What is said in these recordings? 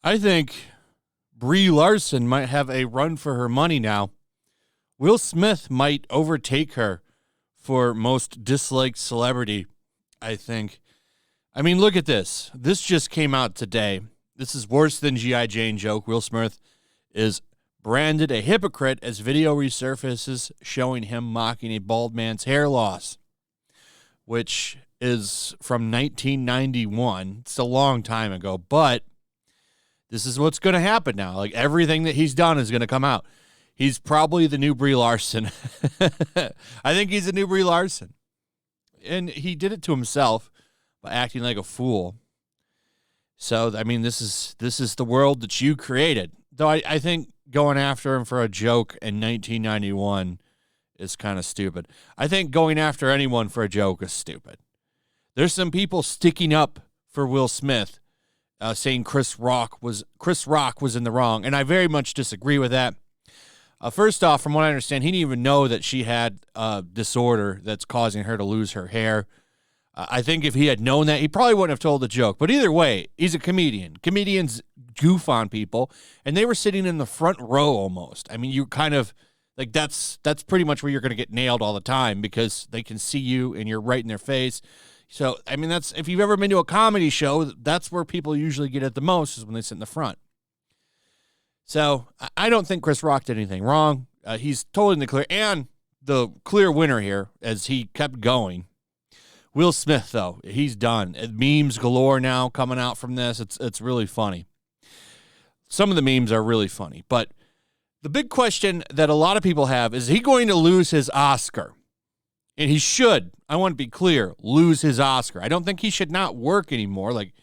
I think Brie Larson might have a run for her money now. Will Smith might overtake her for most disliked celebrity, I think. I mean, look at this. This just came out today. This is worse than G.I. Jane joke. Will Smith is branded a hypocrite as video resurfaces showing him mocking a bald man's hair loss, which is from 1991. It's a long time ago, but this is what's going to happen now. Like, everything that he's done is going to come out. He's probably the new Brie Larson. I think he's the new Brie Larson. And he did it to himself by acting like a fool. So, I mean, this is the world that you created. Though I think going after him for a joke in 1991 is kind of stupid. I think going after anyone for a joke is stupid. There's some people sticking up for Will Smith, saying Chris Rock was in the wrong, and I very much disagree with that. First off, from what I understand, he didn't even know that she had a disorder that's causing her to lose her hair. I think if he had known that, he probably wouldn't have told the joke. But either way, he's a comedian. Comedians goof on people, and they were sitting in the front row almost. I mean, you kind of, like, that's pretty much where you're going to get nailed all the time because they can see you and you're right in their face. So, I mean, that's, if you've ever been to a comedy show, that's where people usually get it the most, is when they sit in the front. So, I don't think Chris Rock did anything wrong. He's totally in the clear. And the clear winner here, as he kept going, Will Smith, though, he's done. Memes galore now coming out from this. It's really funny. Some of the memes are really funny. But the big question that a lot of people have is he going to lose his Oscar? And he should, I want to be clear, lose his Oscar. I don't think he should not work anymore. Like,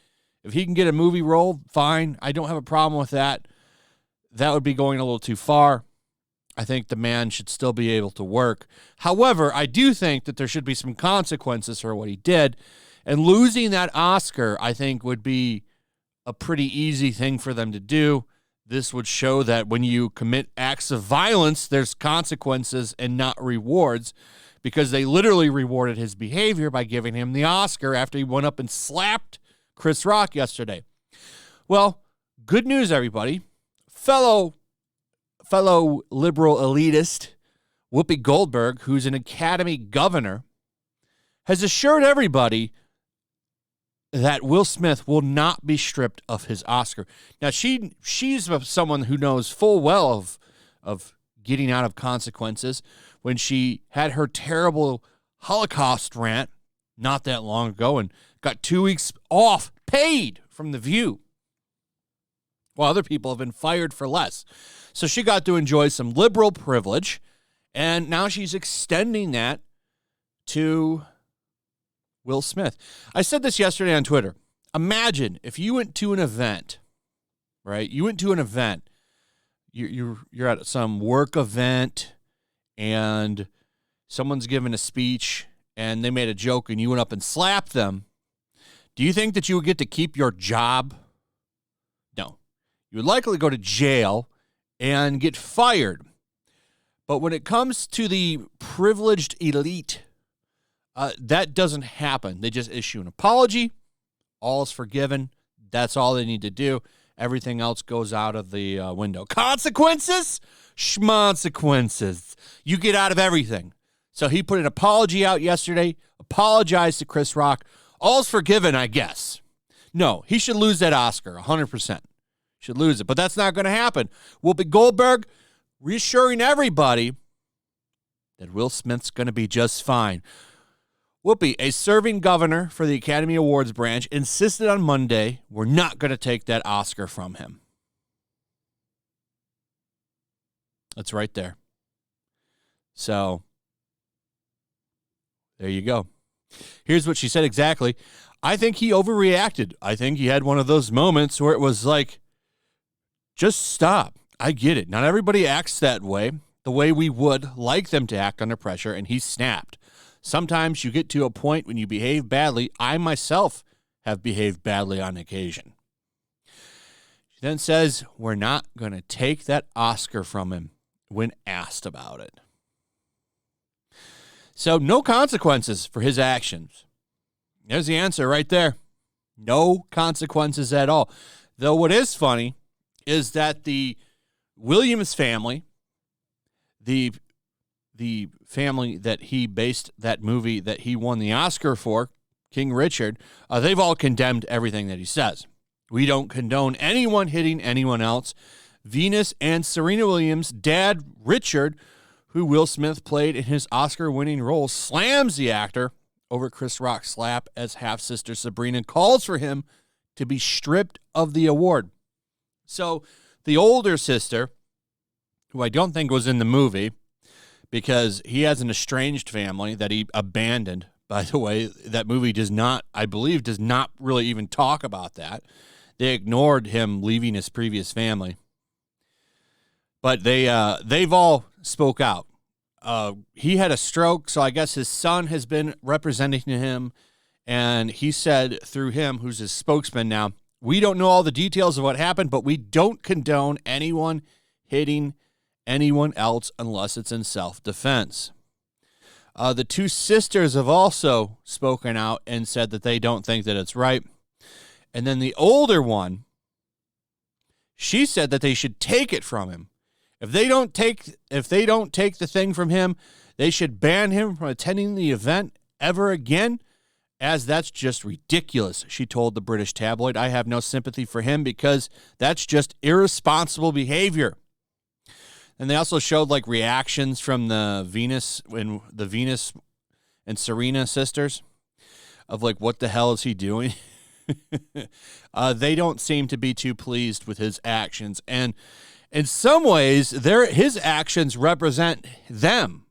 if he can get a movie role, fine. I don't have a problem with that. That would be going a little too far. I think the man should still be able to work. However, I do think that there should be some consequences for what he did. And losing that Oscar, I think, would be a pretty easy thing for them to do. This would show that when you commit acts of violence, there's consequences and not rewards, because they literally rewarded his behavior by giving him the Oscar after he went up and slapped Chris Rock yesterday. Well, good news, everybody. Fellow liberal elitist Whoopi Goldberg, who's an Academy governor, has assured everybody that Will Smith will not be stripped of his Oscar. Now, she's someone who knows full well of getting out of consequences. When she had her terrible Holocaust rant not that long ago and got 2 weeks off paid from The View, while other people have been fired for less. So she got to enjoy some liberal privilege, and now she's extending that to Will Smith. I said this yesterday on Twitter. Imagine if you went to an event, right? You went to an event. You're at some work event, and someone's giving a speech, and they made a joke, and you went up and slapped them. Do you think that you would get to keep your job? No. You would likely go to jail and get fired. But when it comes to the privileged elite, that doesn't happen. They just issue an apology. All is forgiven. That's all they need to do. Everything else goes out of the window. Consequences? Schmonsequences. You get out of everything. So he put an apology out yesterday, apologized to Chris Rock. All's forgiven, I guess. No, he should lose that Oscar, 100%. Should lose it, but that's not going to happen. Whoopi Goldberg reassuring everybody that Will Smith's going to be just fine. Whoopi, a serving governor for the Academy Awards branch, insisted on Monday we're not going to take that Oscar from him. That's right there. So, there you go. Here's what she said exactly. I think he overreacted. I think he had one of those moments where it was like, just stop. I get it. Not everybody acts that way, the way we would like them to act under pressure, and he snapped. Sometimes you get to a point when you behave badly. I myself have behaved badly on occasion. She then says, we're not going to take that Oscar from him when asked about it. So no consequences for his actions. There's the answer right there. No consequences at all. Though what is funny is that the Williams family, the family that he based that movie that he won the Oscar for, King Richard, they've all condemned everything that he says. We don't condone anyone hitting anyone else. Venus and Serena Williams' dad, Richard, who Will Smith played in his Oscar-winning role, slams the actor over Chris Rock's slap as half-sister Sabrina calls for him to be stripped of the award. So the older sister, who I don't think was in the movie because he has an estranged family that he abandoned, by the way. That movie does not, I believe, does not really even talk about that. They ignored him leaving his previous family. But they've all spoke out. He had a stroke, so I guess his son has been representing him, and he said through him, who's his spokesman now, we don't know all the details of what happened, but we don't condone anyone hitting anyone else unless it's in self-defense. The two sisters have also spoken out and said that they don't think that it's right. And then the older one, she said that they should take it from him. If they don't take the thing from him, they should ban him from attending the event ever again, as that's just ridiculous, she told the British tabloid. I have no sympathy for him because that's just irresponsible behavior. And they also showed like reactions from the Venus and Serena sisters of like, what the hell is he doing? They don't seem to be too pleased with his actions. And in some ways, his actions represent them,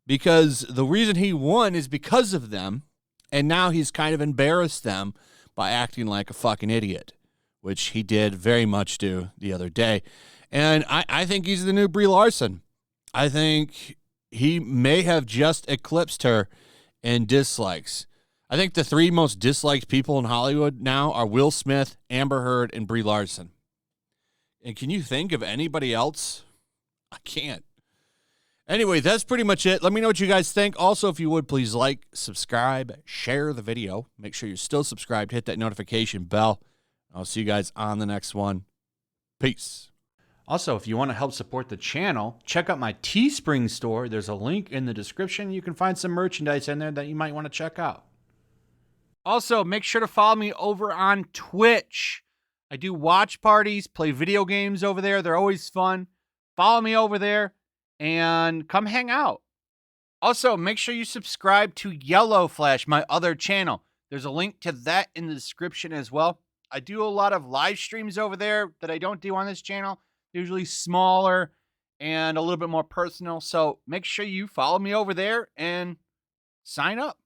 because the reason he won is because of them, and now he's kind of embarrassed them by acting like a fucking idiot, which he did very much do the other day. And I think he's the new Brie Larson. I think he may have just eclipsed her in dislikes. I think the three most disliked people in Hollywood now are Will Smith, Amber Heard, and Brie Larson. And can you think of anybody else? I can't. Anyway, that's pretty much it. Let me know what you guys think. Also, if you would, please like, subscribe, share the video. Make sure you're still subscribed. Hit that notification bell. I'll see you guys on the next one. Peace. Also, if you want to help support the channel, check out my Teespring store. There's a link in the description. You can find some merchandise in there that you might want to check out. Also, make sure to follow me over on Twitch. I do watch parties, play video games over there. They're always fun. Follow me over there and come hang out. Also, make sure you subscribe to YellowFlash, my other channel. There's a link to that in the description as well. I do a lot of live streams over there that I don't do on this channel. Usually smaller and a little bit more personal. So make sure you follow me over there and sign up.